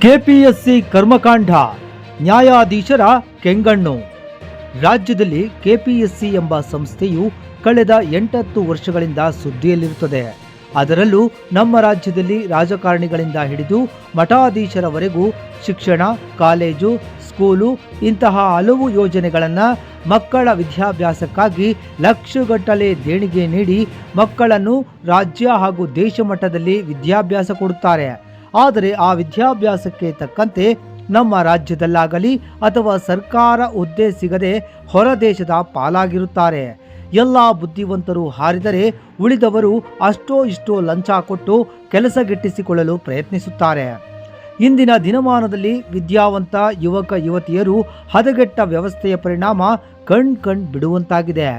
KPSC ಕರ್ಮಕಾಂಡ ನ್ಯಾಯಾಧೀಶರ ಕೆಂಗಣ್ಣು. ರಾಜ್ಯದಲ್ಲಿ KPSC ಎಂಬ ಸಂಸ್ಥೆಯು ಕಳೆದ 8 ವರ್ಷಗಳಿಂದ ಸುದ್ದಿಯಲ್ಲಿರುತ್ತದೆ. ಅದರಲ್ಲೂ ನಮ್ಮ ರಾಜ್ಯದಲ್ಲಿ ರಾಜಕಾರಣಿಗಳಿಂದ ಹಿಡಿದು ಮಠಾಧೀಶರವರೆಗೂ ಶಿಕ್ಷಣ, ಕಾಲೇಜು, ಸ್ಕೂಲು ಇಂತಹ ಹಲವು ಯೋಜನೆಗಳನ್ನು ಮಕ್ಕಳ ವಿದ್ಯಾಭ್ಯಾಸಕ್ಕಾಗಿ ಲಕ್ಷಗಟ್ಟಲೆ ದೇಣಿಗೆ ನೀಡಿ ಮಕ್ಕಳನ್ನು ರಾಜ್ಯ ಹಾಗೂ ದೇಶ ಮಟ್ಟದಲ್ಲಿ ವಿದ್ಯಾಭ್ಯಾಸ ಕೊಡುತ್ತಾರೆ. ಆದರೆ ಆ ವಿದ್ಯಾಭ್ಯಾಸಕ್ಕೆ ತಕ್ಕಂತೆ ನಮ್ಮ ರಾಜ್ಯದಲ್ಲಾಗಲಿ ಅಥವಾ ಸರ್ಕಾರ ಹುದ್ದೆ ಸಿಗದೆ ಹೊರ ದೇಶದ ಪಾಲಾಗಿರುತ್ತಾರೆ. ಎಲ್ಲ ಬುದ್ಧಿವಂತರು ಹಾರಿದರೆ ಉಳಿದವರು ಅಷ್ಟೋ ಇಷ್ಟೋ ಲಂಚ ಕೊಟ್ಟು ಕೆಲಸಗಿಟ್ಟಿಸಿಕೊಳ್ಳಲು ಪ್ರಯತ್ನಿಸುತ್ತಾರೆ. ಇಂದಿನ ದಿನಮಾನದಲ್ಲಿ ವಿದ್ಯಾವಂತ ಯುವಕ ಯುವತಿಯರು ಹದಗೆಟ್ಟ ವ್ಯವಸ್ಥೆಯ ಪರಿಣಾಮ ಕಣ್ ಬಿಡುವಂತಾಗಿದೆ.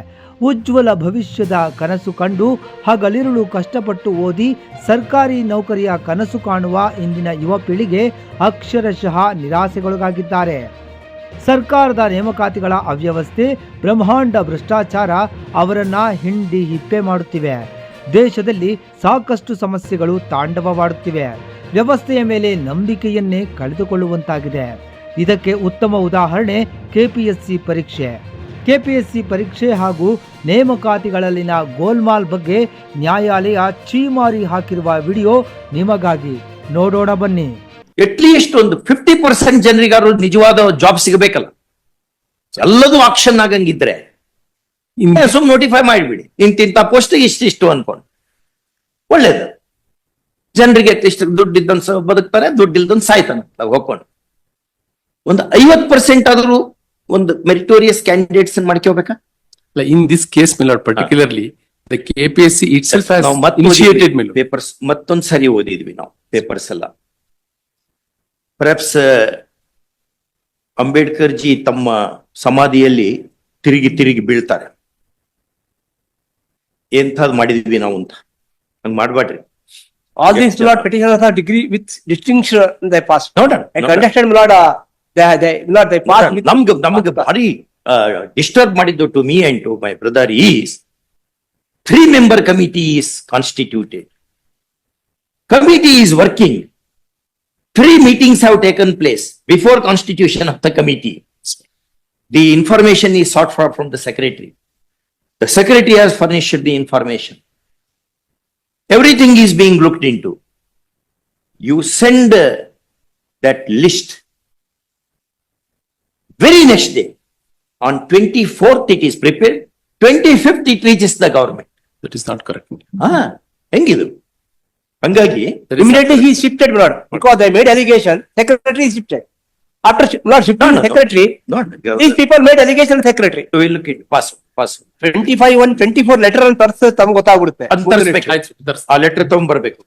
ಉಜ್ವಲ ಭವಿಷ್ಯದ ಕನಸು ಕಂಡು ಹಗಲಿರುಳು ಕಷ್ಟಪಟ್ಟು ಓದಿ ಸರ್ಕಾರಿ ನೌಕರಿಯ ಕನಸು ಕಾಣುವ ಇಂದಿನ ಯುವ ಪೀಳಿಗೆ ಅಕ್ಷರಶಃ ನಿರಾಸೆಗೊಳಗಾಗಿದ್ದಾರೆ. ಸರ್ಕಾರದ ನೇಮಕಾತಿಗಳ ಅವ್ಯವಸ್ಥೆ, ಬ್ರಹ್ಮಾಂಡ ಭ್ರಷ್ಟಾಚಾರ ಅವರನ್ನ ಹಿಂಡಿ ಹಿಪ್ಪೆ ಮಾಡುತ್ತಿವೆ. ದೇಶದಲ್ಲಿ ಸಾಕಷ್ಟು ಸಮಸ್ಯೆಗಳು ತಾಂಡವವಾಡುತ್ತಿವೆ. ವ್ಯವಸ್ಥೆಯ ಮೇಲೆ ನಂಬಿಕೆಯನ್ನೇ ಕಳೆದುಕೊಳ್ಳುವಂತಾಗಿದೆ. ಇದಕ್ಕೆ ಉತ್ತಮ ಉದಾಹರಣೆ ಕೆಪಿಎಸ್ಸಿ ಪರೀಕ್ಷೆ ಹಾಗೂ ನೇಮಕಾತಿಗಳಲ್ಲಿನ ಗೋಲ್ಮಾಲ್ ಬಗ್ಗೆ ನ್ಯಾಯಾಲಯ ಛೀಮಾರಿ ಹಾಕಿರುವ ವಿಡಿಯೋ ನಿಮಗಾಗಿ. ನೋಡೋಣ ಬನ್ನಿ. ಅಟ್ಲೀಸ್ಟ್ ಒಂದು 50% ಜನರಿಗಾರು ನಿಜವಾದ ಜಾಬ್ ಸಿಗಬೇಕಲ್ಲ. ಎಲ್ಲದೂ ಆಕ್ಷನ್ ಆಗಂಗಿದ್ರೆ ಸುಮ್ ನೋಟಿಫೈ ಮಾಡಿಬಿಡಿ, ಇಂತಿಂತ ಪೋಸ್ಟ್ ಇಷ್ಟಿಷ್ಟು ಅನ್ಕೊಂಡು ಒಳ್ಳೇದು. ಜನರಿಗೆ ಅಟ್ಲೀಸ್ಟ್ ದುಡ್ಡಿದ್ದೊಂದು ಬದುಕ್ತಾರೆ, ದುಡ್ಡಿಲ್ದೊಂದು ಸಾಯ್ತಾನೆ ಹೋಗ್ಕೊಂಡು. ಒಂದು 50% ಆದ್ರೂ ಒಂದು ಮೆರಿಟೋರಿಯಸ್ ಕ್ಯಾಂಡಿಡೇಟ್ಸ್ ಮಾಡ್ಕೋಬೇಕಾ? In this case, my lord, particularly the KPSC itself has initiated papers ಮತ್ತೊಂದು ಸರಿ ಓದಿದ್ವಿ ನಾವು ಪೇಪರ್ಸ್ ಎಲ್ಲ. ಪರ್ಹ್ಯಾಪ್ಸ್ ಅಂಬೇಡ್ಕರ್ ಜಿ ತಮ್ಮ ಸಮಾಧಿಯಲ್ಲಿ ತಿರುಗಿ ಬೀಳ್ತಾರೆ. ಎಂಥದ್ ಮಾಡಿದ್ವಿ ನಾವು ಅಂತ ಹಂಗ್ ಮಾಡ್ಬೇಡ್ರಿ. All these lord petitioners are degree with distinction they passed. I understand lord they passed with ನಮ್ಗೆ ಭಾರಿ ಡಿಸ್ಟರ್ಬ್ ಮಾಡಿದ್ದು to me and to my brother is 3-member committee is constituted. Committee is working. 3 meetings have taken place before constitution of the committee. The information is sought for from the secretary. The secretary has furnished the information. Everything is being looked into. You send that list. Very next day, on 24th it is prepared. 25th it reaches the government. That is not correct. ಹೆಂಗಿದು? ಹಂಗಾಗಿ immediately he is shifted lord because they made allegation. Secretary is shifted. After lord shifting secretary, these people made allegation secretary. We look at pass 25-1-24 letter and ತರ್ಸ್ ತಮ್ಗೆ ಗೊತ್ತಾಗ್ಬಿಡುತ್ತೆ. ಆ letter ತಗೊಂಡ್ಬರ್ಬೇಕು.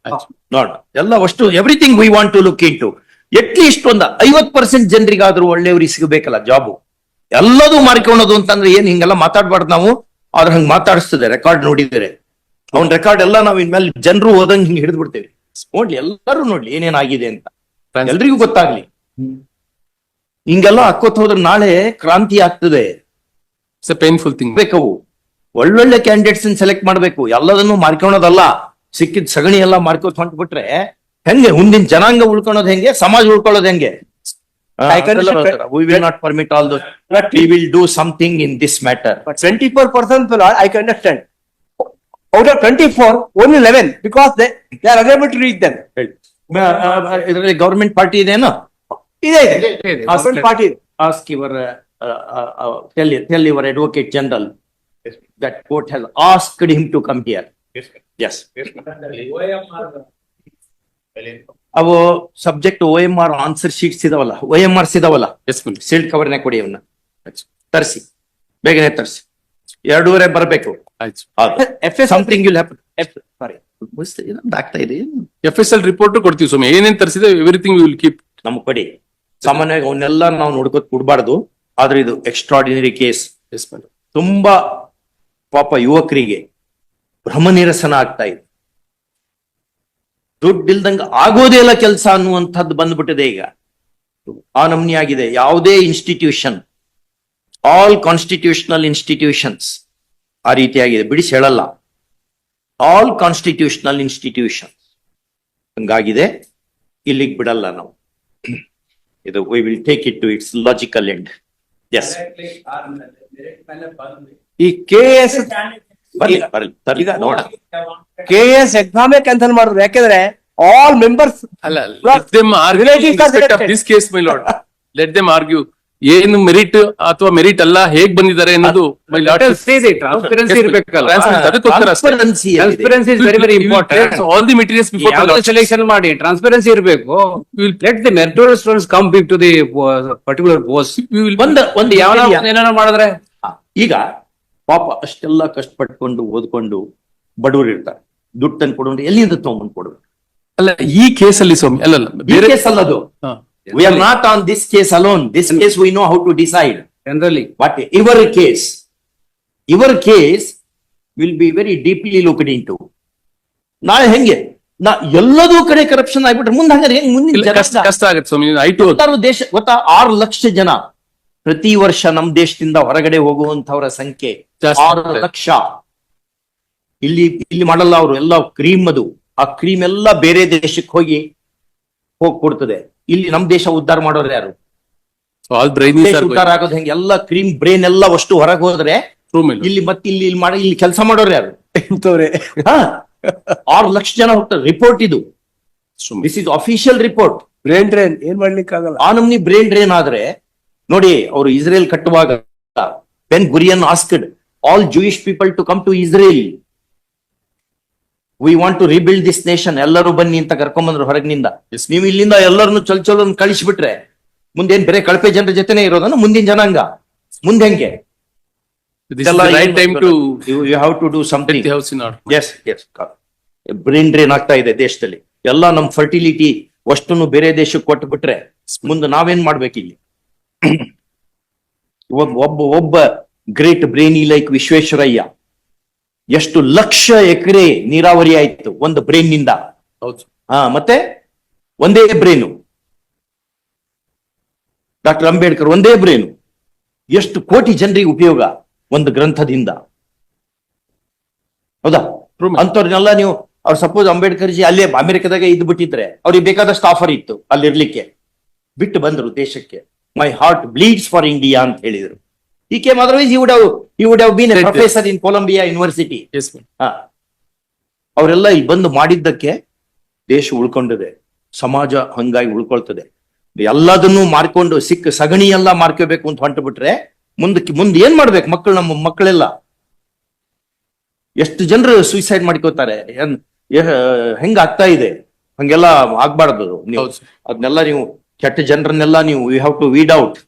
ನೋಡ ಎಲ್ಲ ಅಷ್ಟು everything we want to look into. At least ಒಂದು 50% ಜನರಿಗಾದ್ರೂ ಒಳ್ಳೆಯವ್ರಿಗೆ ಸಿಗಬೇಕಲ್ಲ job. ಎಲ್ಲದೂ ಮಾರ್ಕೊಳ್ಳೋದು ಅಂತಂದ್ರೆ ಏನ್ ಹಿಂಗೆಲ್ಲ ಮಾತಾಡ್ಬಾರ್ದು ನಾವು. ಆದ್ರೆ ಹಂಗ್ ಮಾತಾಡಿಸ್ತದೆ ರೆಕಾರ್ಡ್ ನೋಡಿದರೆ. ಅವ್ನ ರೆಕಾರ್ಡ್ ಎಲ್ಲ ನಾವು ಇನ್ಮೇಲೆ ಜನರು ಓದಂಗ್ ಹಿಂಗ್ ಹಿಡಿದು ಬಿಡ್ತೇವೆ. ನೋಡ್ಲಿ, ಎಲ್ಲರೂ ನೋಡ್ಲಿ ಏನೇನಾಗಿದೆ ಅಂತ, ಎಲ್ರಿಗೂ ಗೊತ್ತಾಗ್ಲಿ. ಹಿಂಗೆಲ್ಲ ಹಾಕೋತ್ ಹೋದ್ರೆ ನಾಳೆ ಕ್ರಾಂತಿ ಆಗ್ತದೆ. It's a painful thing. ಬೇಕವು ಒಳ್ಳೊಳ್ಳೆ ಕ್ಯಾಂಡಿಡೇಟ್ಸ್ ಸೆಲೆಕ್ಟ್ ಮಾಡ್ಬೇಕು. ಎಲ್ಲದನ್ನು ಮಾರ್ಕೊಳ್ಳೋದಲ್ಲ. ಸಿಕ್ಕಿದ್ ಸಗಣಿ ಎಲ್ಲ ಮಾರ್ಕೋತ್ ಹೊಂಟ್ಬಿಟ್ರೆ ಹೆಂಗೆ ಮುಂದಿನ ಜನಾಂಗ ಉಳ್ಕೊಳ್ಳೋದು ಹೆಂಗೆ, ಸಮಾಜ ಉಳ್ಕೊಳ್ಳೋದು ಹೆಂಗೆ? We will not permit all those. We will do something in this matter. But 24% lord I can understand. Out of 24, only 11 because they are unable to reach them. ಇದರಲ್ಲಿ ಗವರ್ಮೆಂಟ್ ಪಾರ್ಟಿ ಇದೇನೋ ಇದೆ government party. Ask your tell your advocate general that court has asked him to come here. Yes. ಅವು subject OMR answer sheets ಇದಾವಲ್ಲ, OMRs ಇದಾವಲ್ಲ, sealed ಕವರ್ನ ಕೊಡಿ, ಅವನ್ನ ತರಿಸಿ, ಬೇಗನೆ ತರಿಸಿ. 2:30 ಬರಬೇಕು. Something will happen. ಸಾರಿ, ಆಗ್ತಾ ಇದೆ. FSL ರಿಪೋರ್ಟ್ ಕೊಡ್ತೀವಿ ಸ್ವಾಮಿ, ಏನೇನ್ ತರಿಸಿದೆ ಎವ್ರಿಥಿಂಗ್ ವಿ ವಿಲ್ ಕೀಪ್. ನಮ್ಗೆ ಕೊಡಿ. ಸಾಮಾನ್ಯವಾಗಿ ಅವನ್ನೆಲ್ಲ ನಾವು ನೋಡ್ಕೋತ ಕೊಡ್ಬಾರ್ದು. ಆದ್ರೆ ಇದು ಎಕ್ಸ್ಟ್ರಾರ್ಡಿನರಿ ಕೇಸ್. ತುಂಬಾ ಪಾಪ ಯುವಕರಿಗೆ ಭ್ರಮ ನಿರಸನ ಆಗ್ತಾ ಇದೆ. ದುಡ್ಡಿಲ್ದಂಗ ಆಗೋದೇ ಇಲ್ಲ ಕೆಲಸ ಅನ್ನುವಂಥದ್ದು ಬಂದ್ಬಿಟ್ಟಿದೆ ಈಗ. ಆ ನಮ್ನಿ ಆಗಿದೆ. ಯಾವುದೇ ಇನ್ಸ್ಟಿಟ್ಯೂಷನ್, ಆಲ್ ಕಾನ್ಸ್ಟಿಟ್ಯೂಷನಲ್ ಇನ್ಸ್ಟಿಟ್ಯೂಷನ್ಸ್ ಆ ರೀತಿಯಾಗಿದೆ. ಬಿಡಿಸಿ ಹೇಳಲ್ಲ, ಆಲ್ ಕಾನ್ಸ್ಟಿಟ್ಯೂಷನಲ್ ಇನ್ಸ್ಟಿಟ್ಯೂಷನ್ಸ್ ಹಂಗಾಗಿದೆ. ಇಲ್ಲಿಗೆ ಬಿಡಲ್ಲ ನಾವು. we will take it to its logical end. Yes. ಈ KS ಬರ್ಲಿ ನೋಡ. KS ಎಕ್ಸಾಮೇ ಕ್ಯಾನ್ಸಲ್ ಮಾಡಿದ್ರು, ಯಾಕೆಂದ್ರೆ ಆಲ್ ಮೆಂಬರ್ಸ್ ಅಲ್ಲ, let them argue in respect of this case, my lord. Let them argue. ಏನು ಮೆರಿಟ್ ಅಥವಾ ಮೆರಿಟ್ ಅಲ್ಲ, ಹೇಗ್ ಬಂದಿದ್ದಾರೆ ಅನ್ನೋದು my lord. ಟ್ರಾನ್ಸ್ಪರೆನ್ಸಿ ಇರ್ಬೇಕಲ್ಲ. Transparency ಇದೆ. Transparency is very very important. All the materials before the lord. Selection ಮಾಡಿ transparency ಇರಬೇಕು. Let the meritorious students come big to the particular post. ಒಂದು ಯಾವ ಏನೇನೋ ಮಾಡಿದ್ರೆ ಈಗ ಪಾಪ ಅಷ್ಟೆಲ್ಲ ಕಷ್ಟಪಟ್ಕೊಂಡು ಓದ್ಕೊಂಡು ಬಡವರು ಇರ್ತಾರೆ, ದುಡ್ಡು ತಂದು ಕೊಡೋದು ಎಲ್ಲಿಂದ ತಗೊಂಡ್ಬಂದು ಕೊಡ್ಬೇಕು? ಅಲ್ಲ, ಈ ಕೇಸ್ ಅಲ್ಲಿ ಸ್ವಾಮಿ ಅಲ್ಲ ಬೇರೆ case ಅಲ್ಲದು. We are not on this case alone. This case we know how to decide. Generally But your case will be very deeply looked into. ನಾಳೆ ಹೆಂಗೆ ಎಲ್ಲದೂ ಕಡೆ ಕರಪ್ಷನ್ ಆಗ್ಬಿಟ್ರೆ ಮುಂದೆ ಹಂಗಾರೆ ಹೆಂಗ್ ಮುಂದಿನ ಕಷ್ಟ ಆಗುತ್ತೆ ಸ್ವಾಮಿ. ಐಟು ದೇಶ ಗೊತ್ತಾ, 6 ಲಕ್ಷ ಜನ ಪ್ರತಿ ವರ್ಷ ನಮ್ ದೇಶದಿಂದ ಹೊರಗಡೆ ಹೋಗುವಂತವರ ಸಂಖ್ಯೆ ಜಾಸ್ತಿ 6 ಲಕ್ಷ. ಇಲ್ಲಿ ಮಾಡಲ್ಲ ಅವರು, ಎಲ್ಲ ಕ್ರೀಮ್ ಅದು. ಆ ಕ್ರೀಮ್ ಎಲ್ಲ ಬೇರೆ ದೇಶಕ್ಕೆ ಹೋಗಿ ಕೊಡ್ತದೆ. ಇಲ್ಲಿ ನಮ್ ದೇಶ ಉದ್ಧಾರ ಮಾಡೋರು ಯಾರು? ಆಲ್ ಬ್ರೈನ್ ದೇಶ ಉದ್ಧಾರ ಆಗೋದು ಹೆಂಗೆ? ಎಲ್ಲ ಕ್ರೀಮ್ ಬ್ರೈನ್ ಎಲ್ಲ ಅಷ್ಟು ಹೊರಗೆ ಹೋದ್ರೆ ಇಲ್ಲಿ ಮತ್ತೆ ಇಲ್ಲಿ ಕೆಲಸ ಮಾಡೋರು ಯಾರು? ಇಂಥವ್ರೆ 6 ಲಕ್ಷ ಜನ ಹೋಗ್ತಾರೆ. ರಿಪೋರ್ಟ್ ಇದು, this is official report. Brain drain ಏನ್ ಮಾಡ್ಲಿಕ್ಕೆ ಆಗಲ್ಲ. ಆ ನಮ್ನಿ ಬ್ರೇನ್ ಡ್ರೈನ್ ಆದ್ರೆ ನೋಡಿ, ಅವರು ಇಸ್ರೇಲ್ ಕಟ್ಟುವಾಗ Ben Gurion asked all Jewish people to come to Israel. We want to rebuild this nation. ಎಲ್ಲರೂ ಬನ್ನಿ ಅಂತ ಕರ್ಕೊಂಡ್ಬಂದ್ರು ಹೊರಗಿನಿಂದ. ನೀವು ಇಲ್ಲಿಂದ ಎಲ್ಲರನ್ನು ಚೊಲ್ ಕಳಿಸ್ಬಿಟ್ರೆ ಮುಂದೇನ್ ಬೇರೆ ಕಳಪೆ ಜನರ ಜೊತೆನೆ ಇರೋದನ್ನ ಮುಂದಿನ ಜನಾಂಗ ಮುಂದೆ ಹೆಂಗೆ? Right time to you have to do something. House in order. Yes brain drain ಆಗ್ತಾ ಇದೆ ದೇಶದಲ್ಲಿ. ಎಲ್ಲ ನಮ್ ಫರ್ಟಿಲಿಟಿ ಅಷ್ಟನ್ನು ಬೇರೆ ದೇಶಕ್ಕೆ ಕೊಟ್ಟು ಬಿಟ್ರೆ ಮುಂದೆ ನಾವೇನ್ ಮಾಡ್ಬೇಕಿಲ್ಲಿ? ಒಬ್ಬ ಗ್ರೇಟ್ ಬ್ರೇನಿ ಲೈಕ್ ವಿಶ್ವೇಶ್ವರಯ್ಯ, ಎಷ್ಟು ಲಕ್ಷ ಎಕರೆ ನೀರಾವರಿ ಆಯ್ತು ಒಂದು ಬ್ರೇನ್ ನಿಂದ. ಹೌದು. ಮತ್ತೆ ಒಂದೇ ಬ್ರೇನು. ಡಾಕ್ಟರ್ ಅಂಬೇಡ್ಕರ್ ಒಂದೇ ಬ್ರೇನು. ಎಷ್ಟು ಕೋಟಿ ಜನರಿಗೆ ಉಪಯೋಗ ಒಂದು ಗ್ರಂಥದಿಂದ, ಹೌದಾ? ಅಂತವ್ರನ್ನೆಲ್ಲ ನೀವು ಅವ್ರು ಸಪೋಸ್ ಅಂಬೇಡ್ಕರ್ ಜಿ ಅಲ್ಲೇ ಅಮೆರಿಕದಾಗ ಇದ್ದು ಬಿಟ್ಟಿದ್ರೆ ಅವ್ರಿಗೆ ಬೇಕಾದಷ್ಟು ಆಫರ್ ಇತ್ತು ಅಲ್ಲಿರ್ಲಿಕ್ಕೆ, ಬಿಟ್ಟು ಬಂದ್ರು ದೇಶಕ್ಕೆ. My heart bleeds for India ಅಂತ ಹೇಳಿದ್ರು. He came, otherwise he would have been a professor in Columbia University. Yes, ma'am. ಅವರೆಲ್ಲ ಇಲ್ಲಿ ಬಂದು ಮಾಡಿದ್ದಕ್ಕೆ ದೇಶ ಉಳ್ಕೊಂಡಿದೆ, ಸಮಾಜ ಹಂಗಾಗಿ ಉಳ್ಕೊಳ್ತದೆ. ಎಲ್ಲದನ್ನು ಮಾರ್ಕೊಂಡು ಸಿಕ್ಕ ಸಗಣಿ ಎಲ್ಲ ಮಾರ್ಕೋಬೇಕು ಅಂತ ಹೊಂಟು ಬಿಟ್ರೆ ಮುಂದೆ ಏನ್ ಮಾಡ್ಬೇಕು ಮಕ್ಕಳು? ನಮ್ಮ ಮಕ್ಕಳೆಲ್ಲ ಎಷ್ಟು ಜನರು ಸೂಸೈಡ್ ಮಾಡ್ಕೋತಾರೆ, ಹೆಂಗ ಆಗ್ತಾ ಇದೆ? ಹಂಗೆಲ್ಲ ಆಗ್ಬಾರ್ದು. ನೀವು ಅದನ್ನೆಲ್ಲ ನೀವು ಕೆಟ್ಟ ಜನರನ್ನೆಲ್ಲ ನೀವು you have to weed out.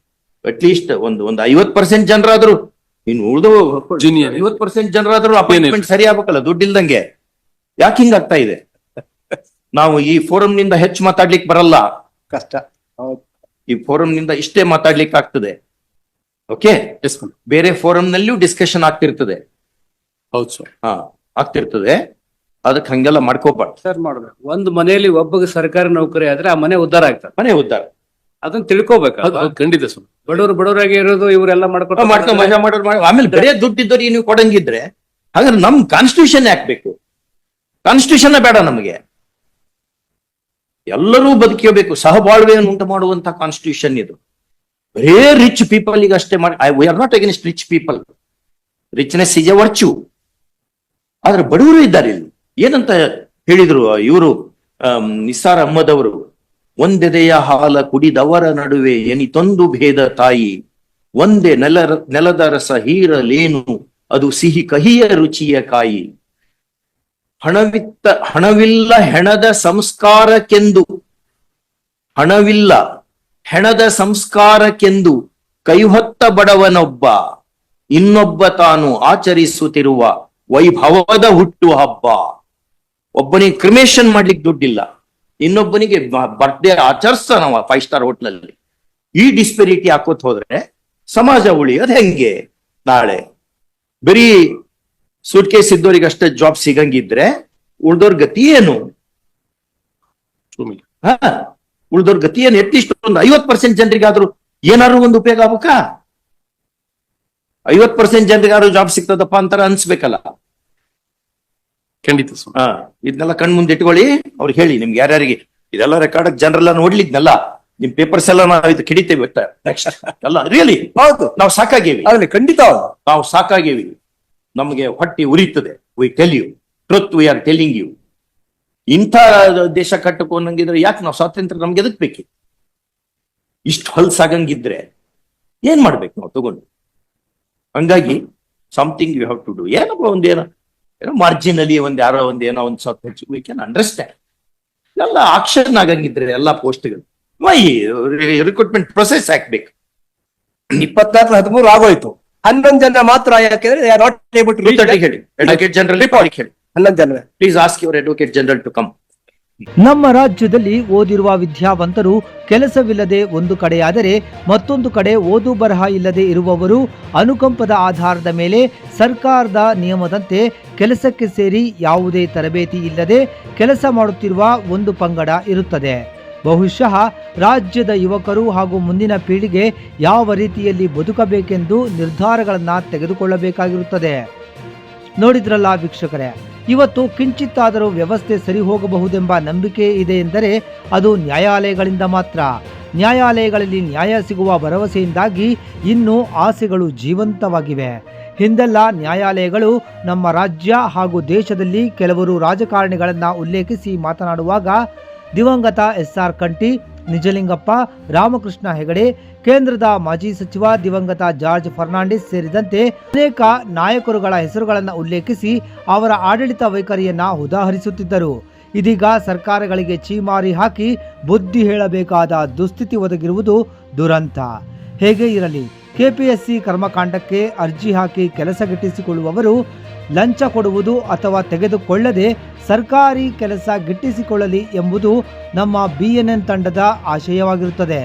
At least ಒಂದು 50% ಜನರಾದ್ರು, ಇನ್ನು ಉಳಿದು 50% ಜನರಾದ್ರು ಅಪಾಯಿಂಟ್ಮೆಂಟ್ ಸರಿ ಆಗ್ಬೇಕಲ್ಲ, ದುಡ್ಡಿಲ್ದಂಗೆ. ಯಾಕೆ ಹಿಂಗಾಗ್ತಾ ಇದೆ? ನಾವು ಈ ಫೋರಂ ನಿಂದ ಹೆಚ್ಚು ಮಾತಾಡ್ಲಿಕ್ಕೆ ಬರಲ್ಲ, ಕಷ್ಟ. ಈ ಫೋರಂ ನಿಂದ ಇಷ್ಟೇ ಮಾತಾಡ್ಲಿಕ್ಕೆ ಆಗ್ತದೆ. ಓಕೆ, ಬೇರೆ ಫೋರಂ ನಲ್ಲಿಯೂ ಡಿಸ್ಕಷನ್ ಆಗ್ತಿರ್ತದೆ. ಹೌದು ಸರ್. ಆಗ್ತಿರ್ತದೆ. ಅದಕ್ಕೆ ಹಂಗೆಲ್ಲ ಮಾಡ್ಕೋಬಾರ್ದು. ಸರ್ ಮಾಡ್ಬೇಕು. ಒಂದು ಮನೆಯಲ್ಲಿ ಒಬ್ಬ ಸರ್ಕಾರಿ ನೌಕರಿ ಆದ್ರೆ ಆ ಮನೆ ಉದ್ಧಾರ ಆಗ್ತದೆ. ಮನೆ ಉದ್ಧಾರ ಅದನ್ನ ತಿಳ್ಕೊಬೇಕು. ಖಂಡಿತ ಸರ್. ಬಡವರಾಗಿ ಇರೋದು ಇವರೆಲ್ಲ ಮಾಡ್ಕೊಂಡು ಮಜಾ ಮಾಡೋರು ಆಮೇಲೆ ಬೇರೆ ದುಡ್ಡಿದ್ದವ್ರಿಗೆ ನೀವು ಕೊಡಂಗಿದ್ರೆ ಹಾಗಾದ್ರೆ ನಮ್ ಕಾನ್ಸ್ಟಿಟ್ಯೂಷನ್ ಹಾಕ್ಬೇಕು. ಕಾನ್ಸ್ಟಿಟ್ಯೂಷನ್ ಬೇಡ ನಮಗೆ, ಎಲ್ಲರೂ ಬದುಕಬೇಕು, ಸಹಬಾಳ್ವೆಯನ್ನು ಉಂಟು ಮಾಡುವಂತ ಕಾನ್ಸ್ಟಿಟ್ಯೂಷನ್ ಇದು. ಬರೇ ರಿಚ್ ಪೀಪಲ್ ಈಗ ಅಷ್ಟೇ ಮಾಡಿ. We are not against rich people, richness is A virtue. ಆದ್ರೆ ಬಡವರು ಇದ್ದಾರೆ ಇಲ್ಲಿ. ಏನಂತ ಹೇಳಿದ್ರು ಇವರು ನಿಸಾರ್ ಅಹ್ಮದ್ ಅವರು, ಒಂದೆದೆಯ ಹಾಲ ಕುಡಿದವರ ನಡುವೆ ಎನಿತೊಂದು ಭೇದ ತಾಯಿ, ಒಂದೇ ನೆಲದ ರಸ ಹೀರಲೇನು ಅದು ಸಿಹಿ ಕಹಿಯ ರುಚಿಯ ಕಾಯಿ. ಹಣವಿಲ್ಲ ಹೆಣದ ಸಂಸ್ಕಾರಕ್ಕೆಂದು, ಹಣವಿಲ್ಲ ಹೆಣದ ಸಂಸ್ಕಾರಕ್ಕೆಂದು ಕೈಹೊತ್ತ ಬಡವನೊಬ್ಬ, ಇನ್ನೊಬ್ಬ ತಾನು ಆಚರಿಸುತ್ತಿರುವ ವೈಭವದ ಹುಟ್ಟು ಹಬ್ಬ. ಒಬ್ಬನಿಗೆ ಕ್ರಿಮೇಷನ್ ಮಾಡ್ಲಿಕ್ಕೆ ದುಡ್ಡಿಲ್ಲ, ಇನ್ನೊಬ್ಬನಿಗೆ ಬರ್ತ್ಡೇ ಆಚರಿಸ್ತಾನವ 5 ಸ್ಟಾರ್ ಹೋಟ್ಲಲ್ಲಿ. ಈ ಡಿಸ್ಪೆರಿಟಿ ಹಾಕೋತ್ ಹೋದ್ರೆ ಸಮಾಜ ಉಳಿಯೋದು ಹೆಂಗೆ? ನಾಳೆ ಬರೀ ಸೂಟ್ ಕೇಸ್ ಇದ್ದವ್ರಿಗೆ ಅಷ್ಟೇ ಜಾಬ್ ಸಿಗಂಗಿದ್ರೆ ಉಳ್ದೋರ್ ಗತಿ ಏನು? ಉಳ್ದೋರ್ ಗತಿ ಏನು? ಅಟ್ಲೀಸ್ಟ್ ಒಂದು 50% ಜನರಿಗಾದ್ರೂ ಏನಾದ್ರು ಒಂದು ಉಪಯೋಗ ಆಗ್ಬೇಕಾ? 50% ಜನರಿಗಾದ್ರೂ ಜಾಬ್ ಸಿಗ್ತದಪ್ಪ ಅಂತಾರ ಅನ್ಸ್ಬೇಕಲ್ಲ. ಖಂಡಿತ ಇದನ್ನೆಲ್ಲ ಕಣ್ ಮುಂದೆ ಇಟ್ಕೊಳ್ಳಿ. ಅವ್ರಿಗೆ ಹೇಳಿ, ನಿಮ್ಗೆ ಯಾರ್ಯಾರಿಗೆ ಇದೆಲ್ಲ ರೆಕಾರ್ಡ್ ಜನರೆಲ್ಲ ನೋಡ್ಲಿದ್ನಲ್ಲ, ನಿಮ್ ಪೇಪರ್ಸ್ ಎಲ್ಲ ನಾವು ಇದು ಕಿಡಿತೇವೆ ನೆಕ್ಸ್ಟ್ ಎಲ್ಲ ರಿಯಲಿ ಹೌದು ನಾವು ಸಾಕಾಗೇವಿ, ಆಗ್ಲಿ ಖಂಡಿತ ಹೌದು. ನಾವು ಸಾಕಾಗೇವಿ, ನಮಗೆ ಹೊಟ್ಟೆ ಉರಿತದೆ. We tell you truth, we are telling you. ಇಂಥ ದೇಶ ಕಟ್ಟಕೊಂಡಂಗಿದ್ರೆ ಯಾಕೆ ನಾವು ಸ್ವಾತಂತ್ರ್ಯ ನಮ್ಗೆ ಎದಕ್ ಬೇಕಿತ್ತು? ಇಷ್ಟು ಹೊಲ್ಸಾಗಂಗಿದ್ರೆ ಏನ್ ಮಾಡ್ಬೇಕು ನಾವು ತಗೊಂಡು? ಹಂಗಾಗಿ something you have to do. ಏನಪ್ಪ ಒಂದೇನೋ ಮಾರ್ಜಿನಲಿ ಯಾರೋ ಏನೋ ಒಂದ್ ಸ್ವಲ್ಪ ಹೆಚ್ಚು, ವಿ ಕ್ಯಾನ್ ಅಂಡರ್ಸ್ಟ್ಯಾಂಡ್. ಎಲ್ಲ ಆಕ್ಷನ್ ಆಗಂಗಿದ್ರೆ ಎಲ್ಲ ಪೋಸ್ಟ್ಗಳು ರಿಕ್ರೂಟ್ಮೆಂಟ್ ಪ್ರೊಸೆಸ್ ಹಾಕ್ಬೇಕು. 24-13 ಆಗೋಯ್ತು, 11 ಜನ ಮಾತ್ರ ಯಾಕೆಂದ್ರೆ they are not able to reach that. ಹೇಳಿ ಅಡ್ವೊಕೇಟ್ ಜನರಲ್ ಹೇಳಿ, 11 ಜನ. Please ask your advocate general to come. ನಮ್ಮ ರಾಜ್ಯದಲ್ಲಿ ಓದಿರುವ ವಿದ್ಯಾವಂತರು ಕೆಲಸವಿಲ್ಲದೆ ಒಂದು ಕಡೆಯಾದರೆ, ಮತ್ತೊಂದು ಕಡೆ ಓದು ಬರಹ ಇಲ್ಲದೆ ಇರುವವರು ಅನುಕಂಪದ ಆಧಾರದ ಮೇಲೆ ಸರ್ಕಾರದ ನಿಯಮದಂತೆ ಕೆಲಸಕ್ಕೆ ಸೇರಿ ಯಾವುದೇ ತರಬೇತಿ ಇಲ್ಲದೆ ಕೆಲಸ ಮಾಡುತ್ತಿರುವ ಒಂದು ಪಂಗಡ ಇರುತ್ತದೆ. ಬಹುಶಃ ರಾಜ್ಯದ ಯುವಕರು ಹಾಗೂ ಮುಂದಿನ ಪೀಳಿಗೆ ಯಾವ ರೀತಿಯಲ್ಲಿ ಬದುಕಬೇಕೆಂದು ನಿರ್ಧಾರಗಳನ್ನು ತೆಗೆದುಕೊಳ್ಳಬೇಕಾಗಿರುತ್ತದೆ. ನೋಡಿದ್ರಲ್ಲ ವೀಕ್ಷಕರೇ, ಇವತ್ತು ಕಿಂಚಿತ್ತಾದರೂ ವ್ಯವಸ್ಥೆ ಸರಿ ಹೋಗಬಹುದೆಂಬ ನಂಬಿಕೆ ಇದೆ ಎಂದರೆ ಅದು ನ್ಯಾಯಾಲಯಗಳಿಂದ ಮಾತ್ರ. ನ್ಯಾಯಾಲಯಗಳಲ್ಲಿ ನ್ಯಾಯ ಸಿಗುವ ಭರವಸೆಯಿಂದಾಗಿ ಇನ್ನೂ ಆಸೆಗಳು ಜೀವಂತವಾಗಿವೆ. ಹಿಂದೆಲ್ಲ ನ್ಯಾಯಾಲಯಗಳು ನಮ್ಮ ರಾಜ್ಯ ಹಾಗೂ ದೇಶದಲ್ಲಿ ಕೆಲವರು ರಾಜಕಾರಣಿಗಳನ್ನು ಉಲ್ಲೇಖಿಸಿ ಮಾತನಾಡುವಾಗ ದಿವಂಗತ SR ಕಂಠಿ, ನಿಜಲಿಂಗಪ್ಪ, ರಾಮಕೃಷ್ಣ ಹೆಗಡೆ, ಕೇಂದ್ರದ ಮಾಜಿ ಸಚಿವ ದಿವಂಗತ ಜಾರ್ಜ್ ಫರ್ನಾಂಡಿಸ್ ಸೇರಿದಂತೆ ಅನೇಕ ನಾಯಕರುಗಳ ಹೆಸರುಗಳನ್ನು ಉಲ್ಲೇಖಿಸಿ ಅವರ ಆಡಳಿತ ವೈಖರಿಯನ್ನ ಉದಾಹರಿಸುತ್ತಿದ್ದರು. ಇದೀಗ ಸರ್ಕಾರಗಳಿಗೆ ಛೀಮಾರಿ ಹಾಕಿ ಬುದ್ಧಿ ಹೇಳಬೇಕಾದ ದುಸ್ಥಿತಿ ಒದಗಿರುವುದು ದುರಂತ. ಹೇಗೆ ಇರಲಿ, KPSC ಕರ್ಮಕಾಂಡಕ್ಕೆ ಅರ್ಜಿ ಹಾಕಿ ಕೆಲಸ ಗಿಟ್ಟಿಸಿಕೊಳ್ಳುವವರು ಲಂಚ ಕೊಡುವುದು ಅಥವಾ ತೆಗೆದುಕೊಳ್ಳದೆ ಸರ್ಕಾರಿ ಕೆಲಸ ಗಿಟ್ಟಿಸಿಕೊಳ್ಳಲಿ ಎಂಬುದು ನಮ್ಮ BNN ತಂಡದ ಆಶಯವಾಗಿರುತ್ತದೆ.